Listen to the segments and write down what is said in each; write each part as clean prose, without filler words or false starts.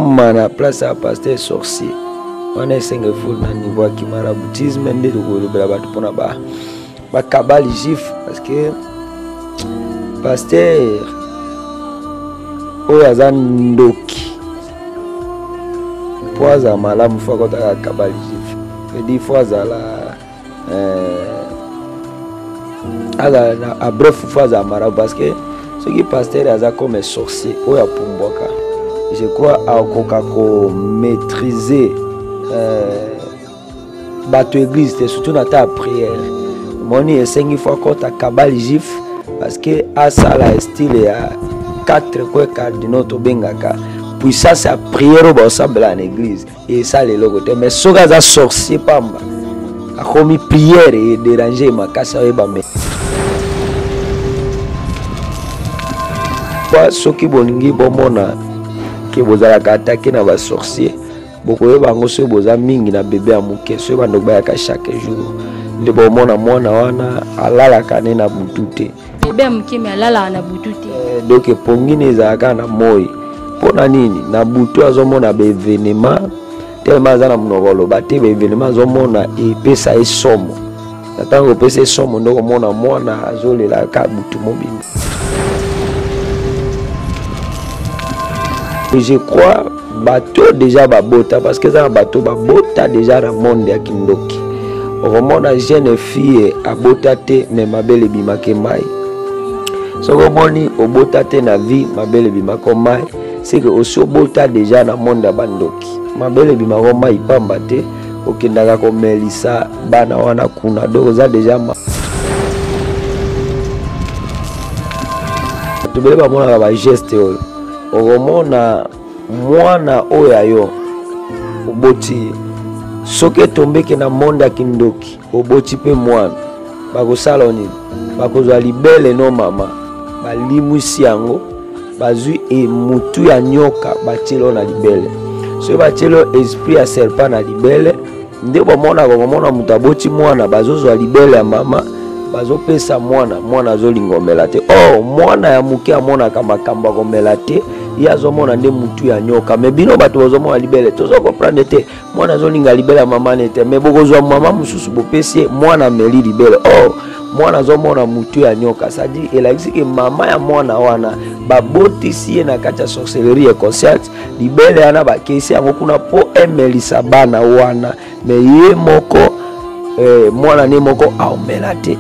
okoma na place ya pasteur sorcier wana esenge full na niveau ya kimaraboutisme nde tokolobela bato mpona bakabali juif parce que pasteur oyo aza ndoki po azala malamu fo akotaka kabali juif edi fo azala bref fo azala marabu parce que soki pasteur aza comme sorcier oyo apumbwaka je crois akoka komaîtriser bato église te surtout na ta ya prière moni esengi fo akota kabali juif parce que asala style ya 4 kwe cardinaux tobengaka puissance ya prière oyo baosambela na église esala eloko te mais soki aza sorcier pamba akomi prière edérange makasi aoyeba me soki bolingi bomona ke bozalaka atake na basorcier bokoyeba yango soki boza mingi na bebe ya moke soki bandoko bayaka chaque jour nde bomona mwana wana alalaka ne na butu te bebe ya moke me alalaka na butu te donc epongini ezalaka na moi mpona nini na butu azomona baevenema telema aza na monoko oloba te baevenema azomona epesa esomo na ntango opesa esomo nde komona mwana azolelaka butu mobimba. Je crois bateau déjà babota parce que ça bateau babota déjà dans monde ya kindoki okomona jeune fille abota te mais mabele bimake mai soko moni obota te na vie mabele bimako mai c'est que aussi obota déjà na monde ya bandoki mabele bimako mai pamba te okendaka komelisa bana wana kuna donc ça déjà tobele bamona ba geste oyo okomona mwana oyo ayo oboti soki tombeki na monde ya kindoki oboti mpe mwana bakosala nini bakozwa libele no mama balimwisi yango bazwi mutu ya nyoka batielo na libele soki batielo esprit ya serpent na libele nde bomonaka komona moto aboti mwana bazozwa libele ya mama bazopesa mwana azolingomela te mwana ya moke amonaka makambo akomela te ye azomona nde mutu ya nyoka me bino bato bozomona libele tozokomprendre te mwana azolinga libele ya mama ne te me bokozwa mama mosusu bopesi ye mwana ameli libele mwana azomona mutu ya nyoka sadi elakisi ke mama ya mwana wana babotisi ye na kati ya sorcellerie inconsciente libele wana bakesi yango kuna mpo emelisa bana wana me ye moko mwana ne moko aomela te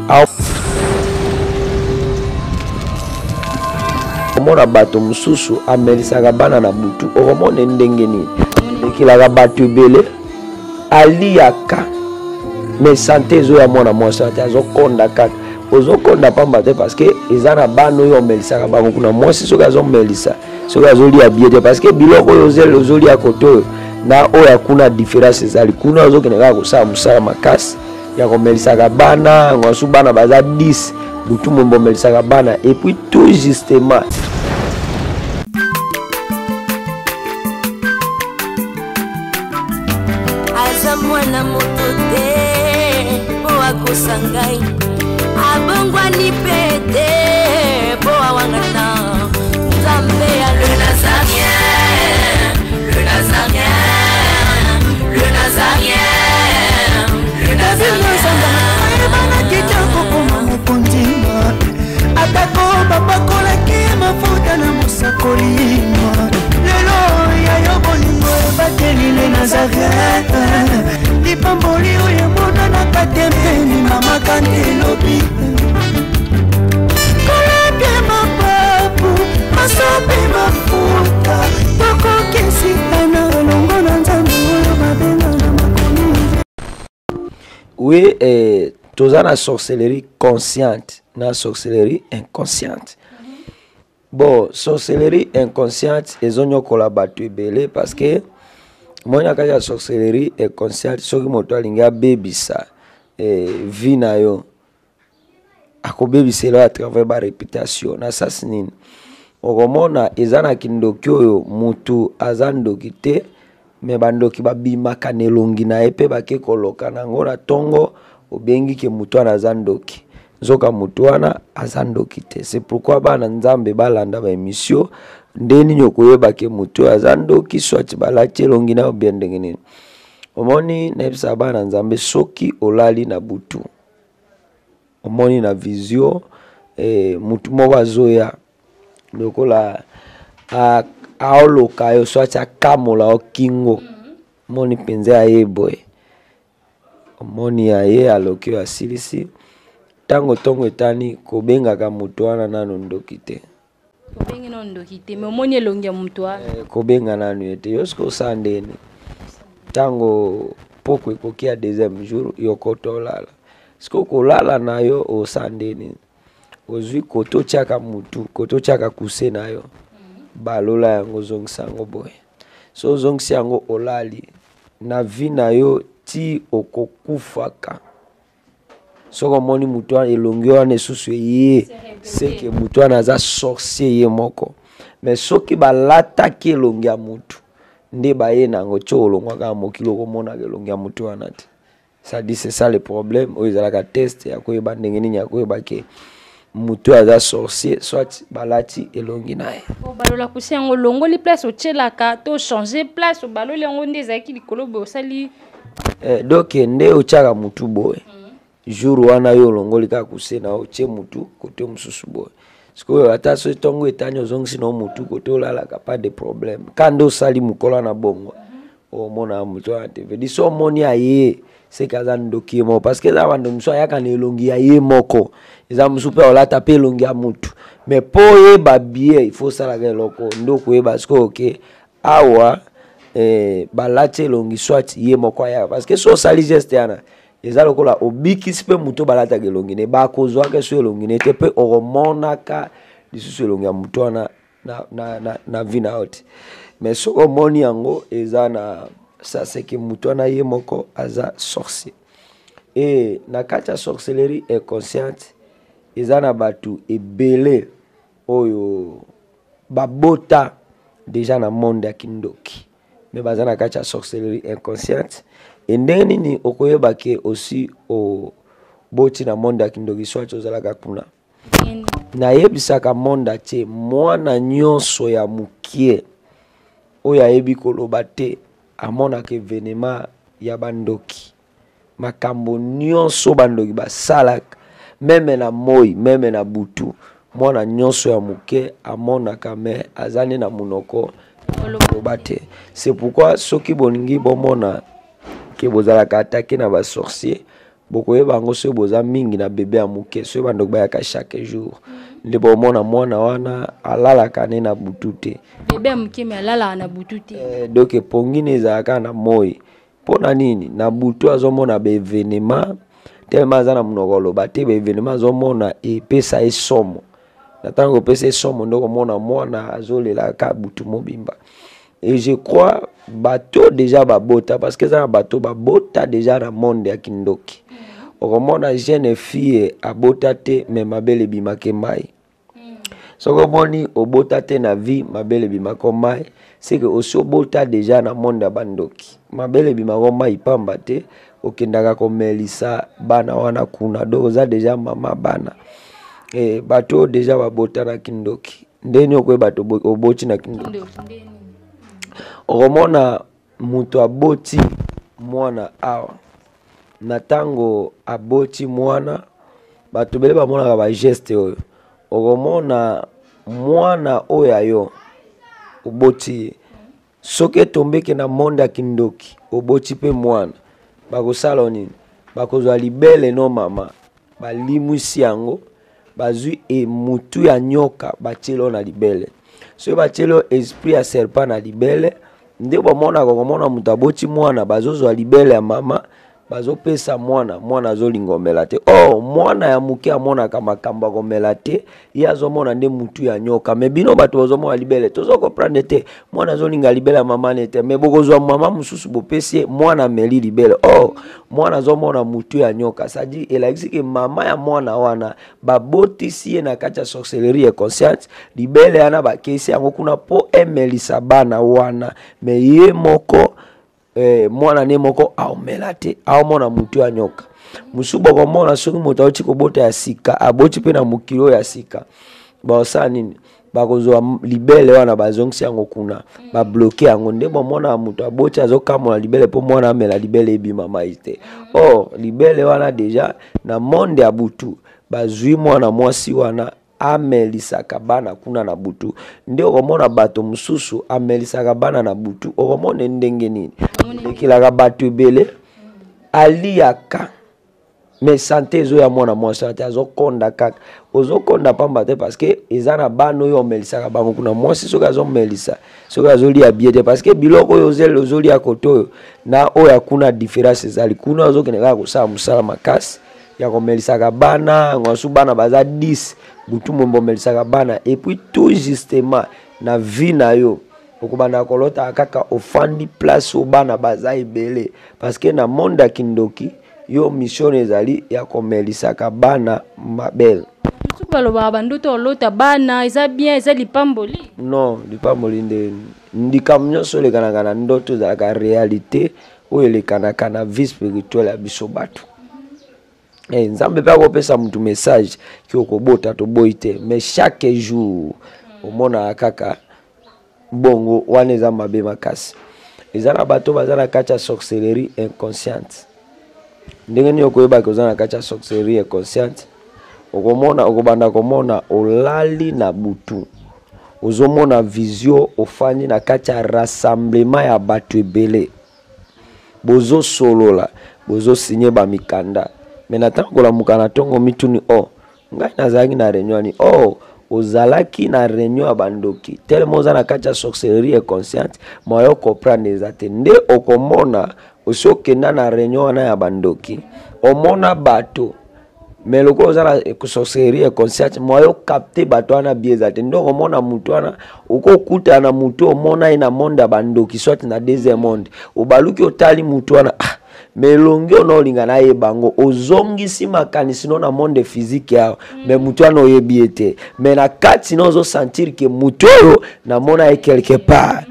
omona bato mosusu amelisaka bana na butu okomona ndenge nini ekilaka bato ebele aliaka me sante ezoya mwana mwasi te azokonda kaka ozokonda pamba te parce que eza na bana oyo omelisaka bango kuna mwasi soki azomelisa soki azolia bie te parce que biloko oyo ozolia kote oyo na oyo akuna différence ezali kuna ozokende kaka kosala mosala makasi ya komelisaka bana ngwasu bana baza 10 butu mombo omelisaka bana et puis tout justement mwana moto te po akosangai abongwani pete po awangana nzambe ya le nazarien le nazarien le nazarien le nazarien bana kitoko koma mokondima atako bapakolaki mafuta na mosakolima lelo yayo bolingo bateli le nazarien lipamboli oyo monanaka tembeni mama kandelobi kolapie mapapu masope mafuta tokokesitana longo na nzambe oyo babenga na makomi. Oui, toza na sorcellerie consciente na sorcellerie inconsciente. Bon, sorcellerie inconsciente ezonyokola bato ebele parce que mona kaka sorcellerie inconsciente soki moto alingi abebisa vie na yo akobebisela à travers ba réputation na sasi nini okomona eza na kindoki oyo mutu aza ndoki te me bandoki babimaka na elongi na ye mpe bake koloka nango na ntongo obengi ke mutu wana aza ndoki nzoka mutu wana aza ndoki te. C'est pourquoi bana nzambe balanda ba émission ndeni nyokoyeba ke mutu azandoki soit balati elongi na bien ndenge nini. Omoni nebisa bana nzambe soki olali na butu, omoni na vision mutu moko azoya lokola aoloka yo soit akamola okingo, moni penza ayeboye, omoni aye aloki yo asilisi tango tongo etani kobengaka mutu wana nanu ndoki te. Kobenga na ndoki te, mais omoni elongi ya mutu wana kobenga nanu ete yosko sandeni tango poko ekoki ya deuxième jour yokoto lala. Siko kolala na yo osandeni ozwi koto chaka mutu, koto chaka kuse na yo balola yango zongsango boye. So zongsi yango olali na vi na yo ti okokufaka. Soko moni mutu wana elongi wana esusu ye seke mutu wana aza sorcier ye moko. Mais soki balataki elongi ya mutu nde baye nango tio olongwaka mokilo komona elongi ya mutu wana te. Ça dit c'est ça le problème. Oyo ezalaka test ya koyeba ndenge nini ya koyeba ke mutu aza sorcier soit balati elongi na ye. Balola kusi yango longoli place ochelaka to changer place baloli yango nde ezalaki likolo boye osali donc nde ochaka mutu boye. Jour wana yo longoli ka kuse na oche mutu kote mususu boye. Siko ata so tongo etani ozongisi na mutu kote olalaka pas de problème. Kando sali mukola na bongo omona mutu ante vedi so moni aye c'est kaza ndoki mo parce que za bando muso ayaka na elongi ya ye moko eza musu pe olata pe elongi ya mutu mais po ye ba bien il faut sala ke loko ndoko ye parce que OK awa balati elongi soit ye moko ya parce que so sali geste yana eza lokola obiki sipe muto balata ke elongi ne ba kozwa ke so elongi ne te pe omonaka lisusu elongi ya mutu na na vina out. Mais so omoni yango eza na ça c'est que mutu na ye moko aza sorcier. Et na kati sorcellerie inconsciente eza na batu ebele oyo babota déjà na monde ya kindoki. Mais baza na kati sorcellerie inconsciente et ndenge nini okoyeba ke aussi o boti na monde ya kindoki soit ozalaka kuna. Na yebisaka monde atie mwana nyonso ya mukie oya yebi koloba te amona ke venema ya bandoki makambo nyonso bandoki basalaka meme na moi meme na butu mwana nyonso ya muke amona kame azane na munoko koloba te. C'est pourquoi soki bolingi bomona ke bozalaka attaqué na ba sorcier bokoyeba ngo so boza mingi na bébé ya muke so bandoki bayaka chaque jour nde bomona mwana wana alalaka ne na butu te. Bébé muke me alala na butu te. Donc pongine ezalaka na moi pona nini na butu azomona be événement tellement azana munoko loba te be événement azomona epesa esomo na tango pesa esomo ndoko mona mwana azolela ka butu mobimba. Et je crois bateau déjà babota parce que ça bateau babota déjà na monde ya kindoki. Okomona jeune fille abota te mais mabele bimake mai. Soko moni obota te na vie mabele bimako mai c'est que aussi obota déjà na monde ya bandoki. Mabele bimako mai pamba te okendaka komelisa bana wana kuna do oza déjà mama bana. Et bateau déjà babota na kindoki. Ndeni okwe bateau oboti na kindoki. Okomona mutu aboti mwana awa na tango aboti mwana batu bele bamona ba geste oyo okomona mwana oya yo oboti soke tombeke na monde ya kindoki oboti pe mwana bakosala nini bakozwa libele no mama balimwisi yango bazwi mutu ya nyoka batielo na libele so batielo esprit ya serpent na libele nde bomona kokomona mutu aboti mwana bazozwa libele ya mama bazopesa mwana azolingomela te. Oh mwana ya muke amonaka makambo akomela te ye azomona nde mutu ya nyoka me bino bato bazomona libele tozo comprendre te mwana azolinga libele ya mama nete me bokozwa mama mususu bopesi mwana meli libele. Oh mwana azomona mutu ya nyoka sadi elakisi ke mama ya mwana wana babotisi ye na kati ya sorcellerie inconsciente libele yana bakesi yango kuna po emelisa bana wana me ye moko mwana ne moko aomela te aomona mutu ya nyoka musubo komona soki moto auti kobota ya sika aboti pe na mukilo ya sika ba osala nini bakozwa libele wana bazongisi yango kuna ba bloquer yango nde bomona mutu aboti azokamola libele po mwana amela libele ebima mai te. Or libele wana deja na monde ya butu bazwi mwana mwasi wana amelisaka bana kuna na butu nde okomona bato mususu amelisaka bana na butu okomona ndenge nini ekilaka bato ebele aliaka mais santé ezo ya mwana mwasi ate azokonda kaka ozokonda pamba te parce que eza na bana oyo omelisaka bango kuna mwasi soki azomelisa soki azolia bie te parce que biloko oyo ozolia kote oyo na oyo akuna différence ezali kuna ozokende kaka kosala mosala makasi ya komelisaka bana ngwasu bana baza 10 butu mombo omelisaka bana et puis tout justement na vie na yo okobanda kolota kaka ofandi place o bana baza ebele parce que na monde ya kindoki yo mission ezali ya komelisaka bana mabel. Tu baloba bandoto olota bana eza bien eza lipamboli. Non, lipamboli ndikam nyonso lekanaka na ndoto ezalaka réalité oyo elekanaka na vie spirituelle ya biso bato. Nzambe pe akopesa mutu message ki okobota to boyi te mais chaque jour omona kaka bongo wana eza mabe makasi. Eza na bato baza na kati ya sorcellerie inconsciente. Ndenge ni okoyeba koza na kati ya sorcellerie inconsciente okomona okobanda komona olali na butu ozomona vision ofani na kati ya rassemblement ya bato ebele bozo solola bozo signer ba mikanda mais natangola mukana tongo mituni ngai nazalaki na réunion ni ozalaki na réunion ya bandoki tellement oza na kati ya sorcellerie inconsciente moyo comprendre ezate nde okomona osokenda na réunion wana ya bandoki omona bato mais loko oza na sorcellerie inconsciente moyo capter bato wana biezate nde okomona mutu wana okokuta na mutu omona ina monde ya bandoki soit na deuxième monde obaluki otali mutu wana mais longi ono linga na yebango ozongisi makanisi no na monde physique ya mais mutu wana oyebi ete mais na kati no zo sentir que mutu na mona e quelque part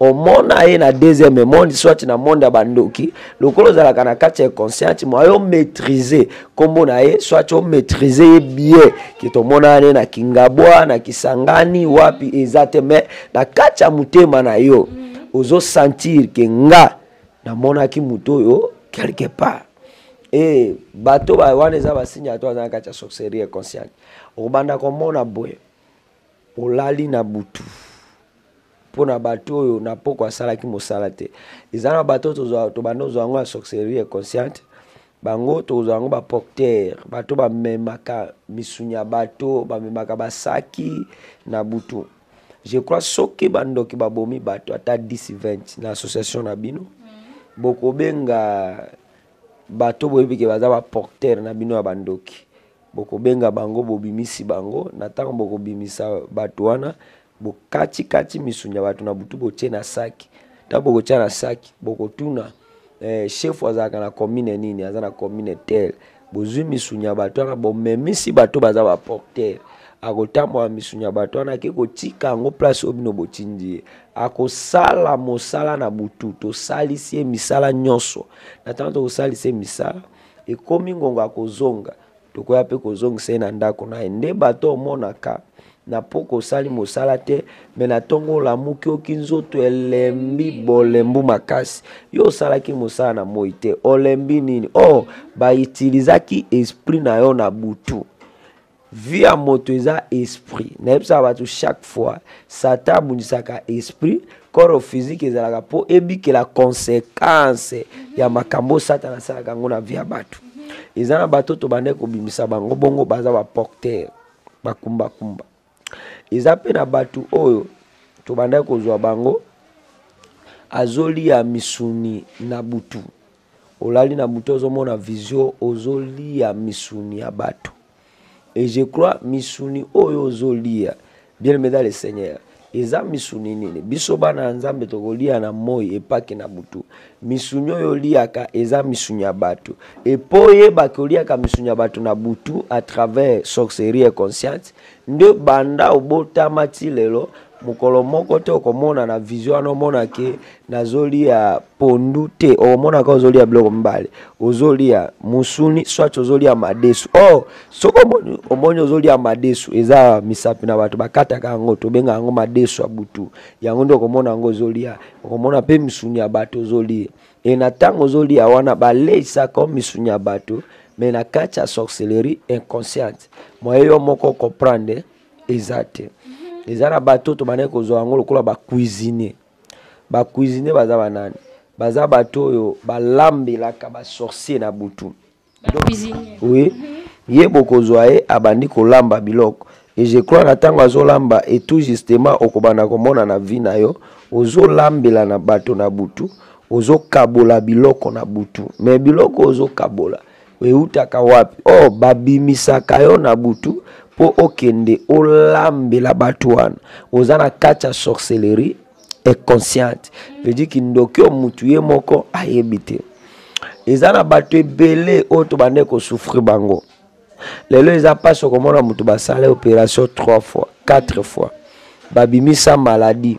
omona ye na deuxième monde soit na monde ya bandoki lokolo zalaka na kati ya conscience moyo maîtriser kombo na ye soit o maîtriser bien ki to mona ne na Kingabwa na Kisangani wapi ezate mais na kati ya mutema na yo ozo sentir que nga na mona ki muto yo quelque part bato ba wana za basinya to na kati ya sorcellerie consciente obanda komona boye olali na butu pona bato oyo na poko asala ki mosala te ezana bato to banozo yango ya sorcellerie consciente bango tozo yango ba porteur bato ba memaka misunya bato ba memaka basaki na butu je crois soki bandoki babomi bato ata 10-20 na association na bino bokobenga bato boyebike baza ba porteur na bino ya bandoki bokobenga bango bobimisi bango na tango bokobimisa bato wana bokati misunya bato na butu botie na saki ta bokotia na saki bokotuna chef azaka na commune nini aza na commune tel bozwi misunya bato wana bomemisi bato baza ba porteur akotambola misunya bato wana ke kotika yango place obino botindi akosala mosala na butu tosalisi misala nyonso na tango tokosalisi misala ekomi ngongo akozonga tokoya pe kozongisa na ndako na ende bato omonaka na poko sali mosala te mais na tongo la muki okinzoto elembi bolembu makasi yo salaki mosala na moite olembi nini ba utilizaki esprit na yo na butu via moto eza esprit na epsa bato chaque fois satan bunisaka esprit corps physique ezalaka po ebike la conséquence ya makambo satan asalaka ngo na via bato ezana bato to bande ko bimisa bango bongo baza ba porteur bakumba kumba eza pe na bato oyo to bande ko zwa bango azoli ya misuni na butu olali na butu ozomona vision ozoli ya misuni ya bato. Et je crois misuni oyo ozolia bien aimé dans le Seigneur eza misuni nini biso bana nzambe tokolia na moi epake na butu misuni oyo liaka eza misuni ya bato epoye bakoliaka misuni ya bato na butu à travers sorcellerie consciente nde banda obota mati lelo mukolo moko te okomona na vision omona ke nazolia pondu te omona ka ozolia biloko mbale ozolia musuni soit ozolia madesu soko omoni ozolia madesu eza misapi na bato bakataka yango tobenga yango madesu ya butu yango nde okomona yango ozolia okomona pe misuni ya bato ozolia na ntango ozolia wana baleisaka misuni ya bato mais na kati ya sorcellerie inconsciente moye yo moko comprendre eza te eza na bato tobandaki kozwa yango lokola bacuisinier baza banani baza bato oyo balambelaka basorcier na butu oui ye bokozwa ye abandi kolamba biloko et je crois na ntango azolamba et tout justement okobanda komona na vie na yo ozolambela na bato na butu ozokabola biloko na butu mais biloko ozokabola eutaka wapi babimisaka yo na butu po okende olambela bato wana oza na kati ya sorcellerie inconsciente veut dire kindoki mutu ye moko ayebi te eza na bato ebele oyo tobande kosouffrir bango lelo eza mpasi okomona mutu basala opération 3 fois 4 fois babimisa maladie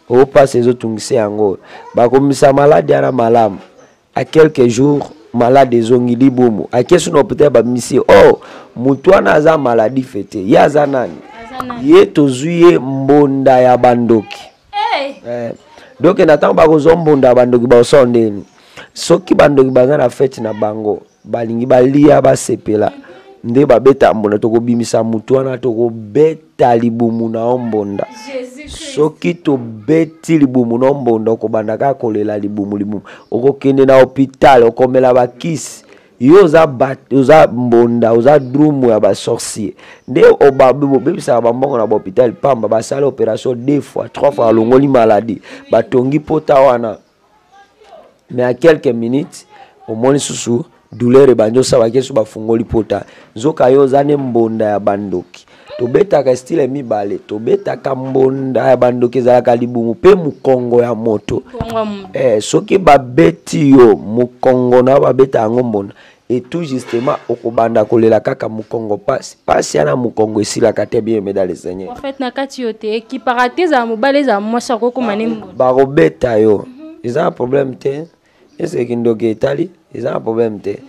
opasi ezotungisa yango bakomisa maladie ana malamu à quelques jours malade ezongi libumu akesu na hôpital bamisi mutu wana aza maladie fete ye aza nani ye tozwi ye mbonda ya bandoki donc na ntango bakozwa mbonda ya bandoki baosala ndeni soki bandoki baza na fete na bango balingi balia basepela nde babeta mbonda tokobimisa mutu wana tokobeta libumu na ombonda soki tobeti libumu na ombonda okobandaka kolela libumu okokende na hôpital okomela bakisi yo oza mbonda oza drumu ya basorcier nde obebisaka bambongo na bahôpital pamba basala opération 2 fois 3 fois alongoli maladie batongi pota wana mais à quelques minutes omoni susu douleur ebanjo sabaki so bafungoli pota nzoka yo oza ne mbonda ya bandoki tobetaka style mibale tobetaka mbonda ya bandoki ezalaka libumu pe mukongo ya moto soki babeti yo mukongo na babeta yango mbonda et tout justement okobanda kolela kaka mukongo pasi yana mukongo esilaka te bien mesdames les seigneurs en fait na kati yo te ekiparate za mobale za mwasa kokoma ne mbonda bakobeta yo eza un problème te ese kindoki etali eza un problème te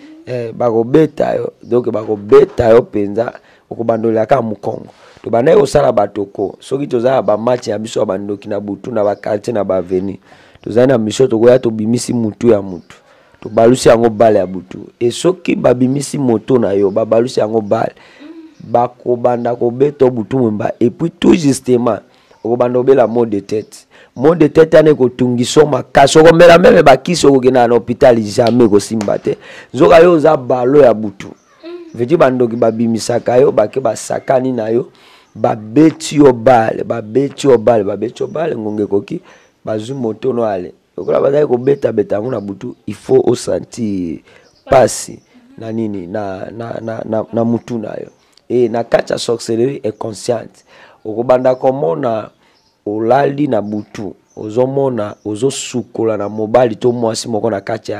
bakobeta yo donc bakobeta yo penza okobandolela ka mukongo tobanda kosala batoko soki tozala bamatch ya biso ya bandoki na butu na bakartier na baveni tozali na mission tokoya tobimisi mutu ya mutu tobalusi yango bale ya butu et soki babimisi moto na yo babalusi yango bale bakobanda kobeta butu mwemba et puis tout justement okobanda obela mot de tête ane kotungiso makasi okomela meme bakisi okokenda na hôpital jamais kosimba te nzoka yo oza balo ya butu veut bandoki babimisaka yo bake basakani na yo babeti yo bale ngonge koki bazwi moto no ale okola bazali kobeta yango na butu il faut osentir pasi na nini na mutu na yo et na kati ya sorcellerie inconsciente okobanda komona olali na butu ozomona ozosukola na mobali to mwasi moko na kati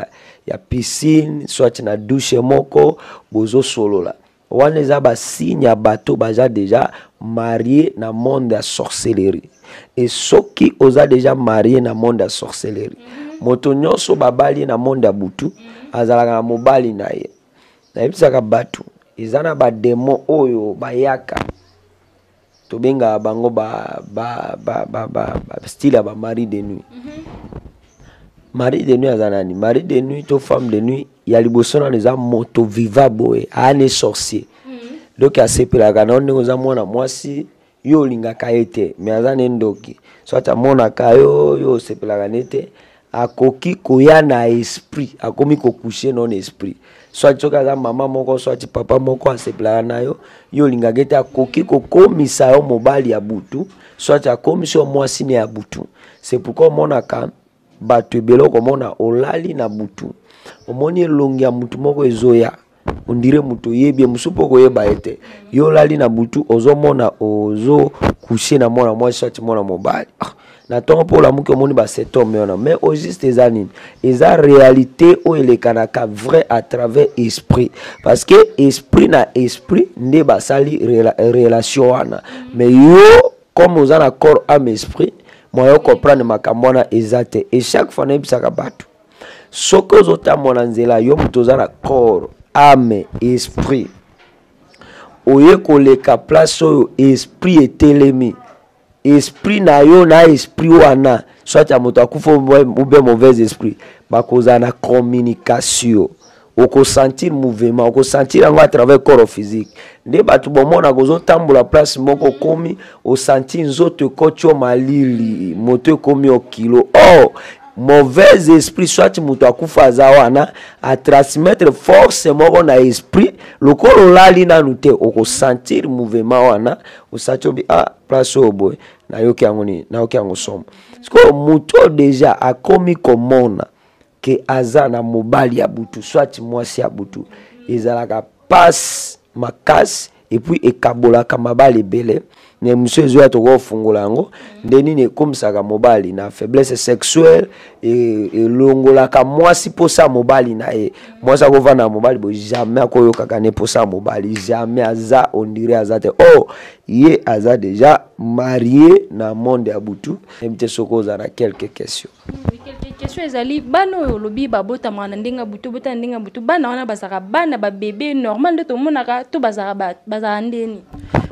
ya piscine soit na douche moko bozosolola wana eza basigne ya bato baza déjà marié na monde ya sorcellerie et soki oza déjà marié na monde ya sorcellerie moto nyonso babali na monde ya butu azalaka na mobali na ye nayebisaka bato eza na bademo oyo bayaka tobenga bango style ba mari de nuit mari de nuit azanani mari de nuit to femme de nuit ya liboso na neza moto vivable ane sorcier donc asepelaka na ndenge za mwana mwasi yo olingaka ete mais azane ndoki soit amonaka yo osepelaka nete akoki koya na esprit akomi kokushe non esprit soit soki aza mama moko soit papa moko asepelaka na yo olingaka ete akoki kokomisa yo mobali ya butu soit akomisa yo mwasi ne ya butu c'est pourquoi omonaka bato ebele okomona olali na butu omoni elongi ya mutu moko ezoya ondire mutu oyebi mosusu mpo koyeba ete yo olali na butu ozomona ozokushe na mwana mwasi soit mwana mobali na ntongo mpo olamuki omoni basetome wana mais au juste eza nini eza réalité oyo elekanaka vrai à travers esprit parce que esprit na esprit nde basali relation wana mais yo comme aux un corps âme esprit moi yo comprendre makambo na ezate et chaque fois na bisaka bato soko zota mona nzela yo muto za na corps âme esprit oye koleka place oyo esprit etelemi esprit na yo na esprit wana soit ya moto akufa ou bien mauvais esprit bakoza na communication oko sentir mouvement oko sentir yango à travers corps physique nde bato bomona kozo tambola place moko komi o sentir nzoto kocho malili moto komi o kilo mauvais esprit soit moto akufa za wana a transmettre force moko na esprit lokolo lali na nute oko sentir mouvement wana o sachobi place oboy na yoki yango somo siko moto déjà a komi komona que aza na mobali ya butu soit mwasi ya butu ezalaka passe makasi et puis ekabolaka mabali ebele ne monsieur ezoya tokofungola yango nde nini ekomisaka mobali na faiblesse sexuelle elongolaka mwasi posa mobali na ye mwasi akovanda na mobali bo jamais akoyokaka ne posa mobali jamais aza on dirait aza te ye aza déjà marié na monde ya butu emite soko oza na quelques questions. Quelques questions ezali bana oyo lobi babota mwana ndenga butu bota ndenga butu bana wana bazaka bana ba bébé normal nde tomonaka to bazaka ndeni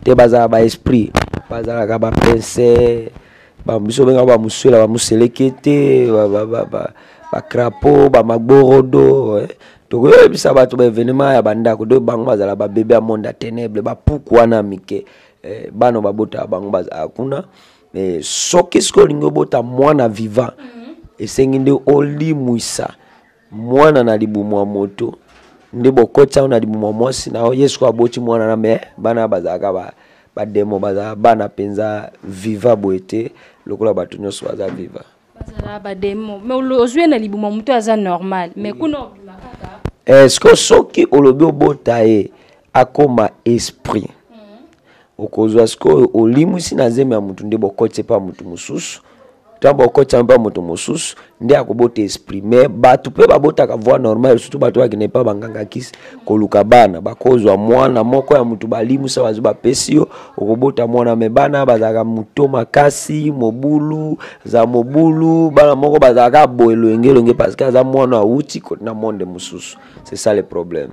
te bazaka ba esprit bazalaka ba pensée ba biso benga ba musela ba muselekete ba crapaud ba magborodo donc bisa bato ba événement ya bandako do bango bazala ba bébé ya monde ya ténèbres ba puku wana mike bano babota bango bazala kuna mais soki sko lingo bota mwana vivant esengi nde olimwisa mwana na libumu ya moto nde bokotsa na libumu ya mwasi na yesu aboti mwana na me bana bazalaka ba demo bazala bana penza viva boete lokola bato nyonso baza viva bazala ba demo mais ozwe na libumu ya moto aza normal mais kuno makaka est-ce que soki olobi obota ye akoma esprit okozwa sko olimwisi na zeme ya mutu nde bokotse pa mutu mususu tambo okotsa pa mutu mususu nde akobota esprit mais bato pe babotaka voix normale surtout bato bakine pa banganga kisi koluka bana bakozwa mwana moko ya mutu balimwisa bazo bapesi yo okobota mwana me bana bazaka muto makasi mobulu za mobulu bana moko bazaka boelo engelonge parce que za mwana auti na monde mususu c'est ça le problème.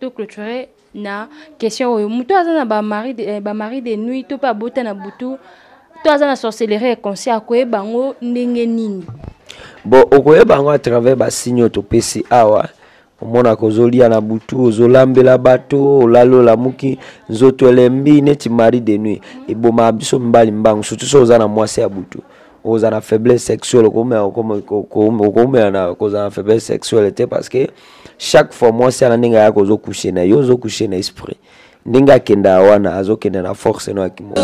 To clôturer na question oyo muto aza na ba mari de nuit to pa bota na butu to aza na sorcellerie conscient akoyeba bango ndenge nini bon okoyeba bango à travers ba signe to pesi awa omona kozolia na butu ozolambela bato olalola muki nzoto elembi neti mari de nuit eboma biso mbali mbangu surtout so oza na mwasi ya butu oza na faiblesse sexuelle okomela na koza na faiblesse sexuelle te parce que chaque fois mwasi ana ndenge ya kozo coucher na yo zo coucher na esprit ndenge akenda wana azokenda na force no akimo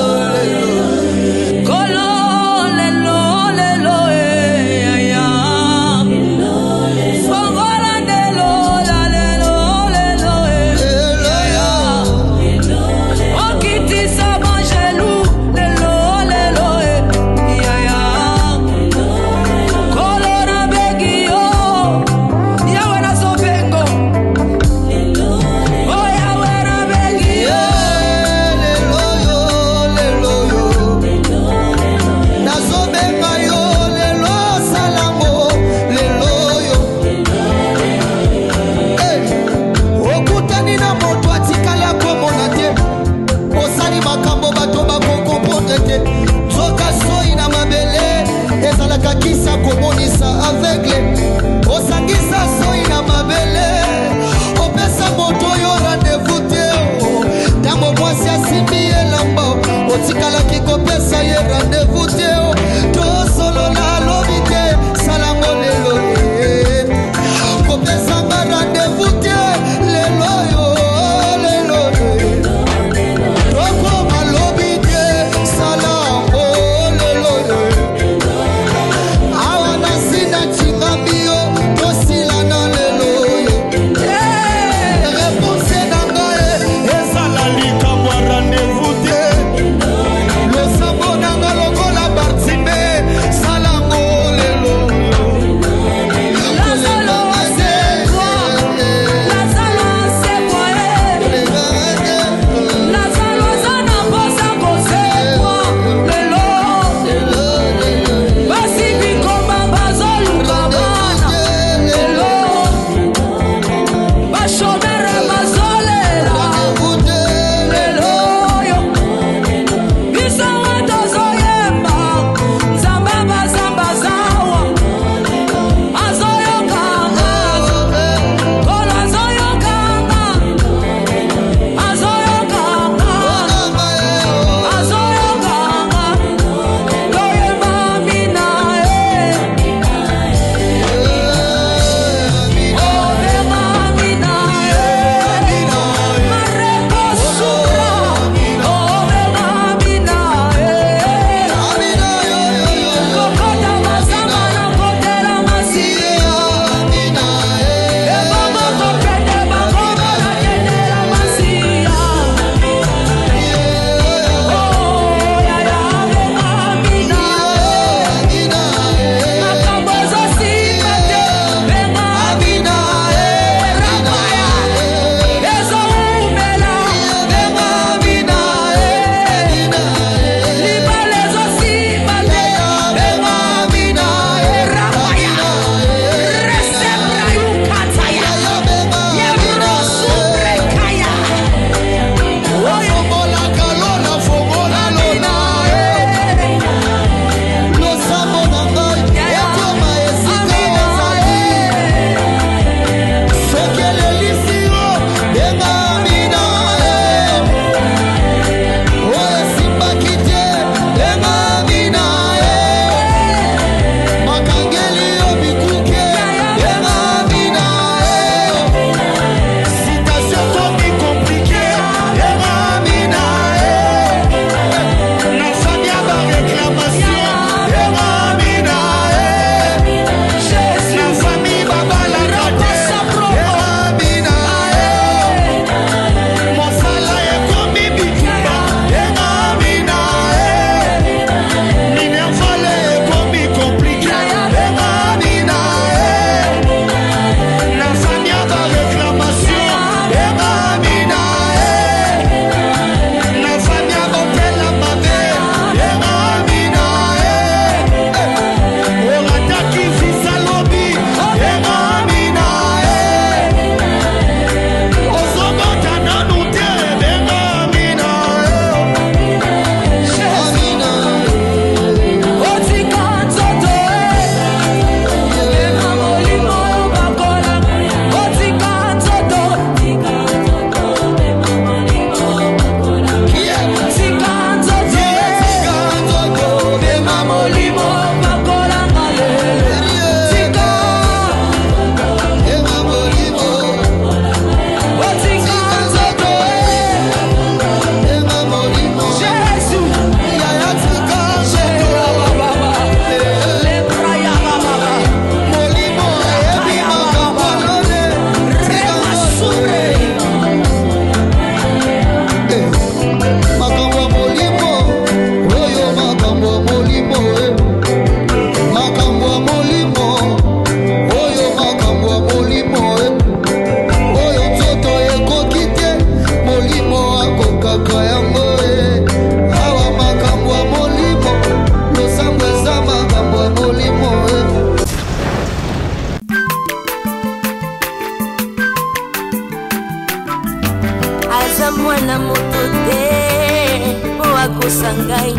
akosa ngai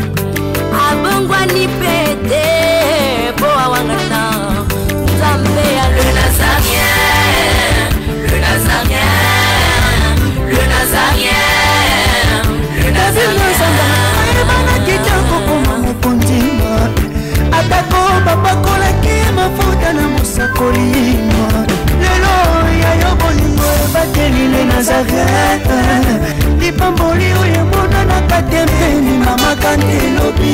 abongwani pete po awangana nzambe ya le nazarien le nazarien le nazarien le nazarien ebana kitoko koma mokondima atako bapakolaki mafuta na mosakolima lelo yayo bolingo ebateli le nazareth lipamboli oyo emonanaka tembeni mama kandelobi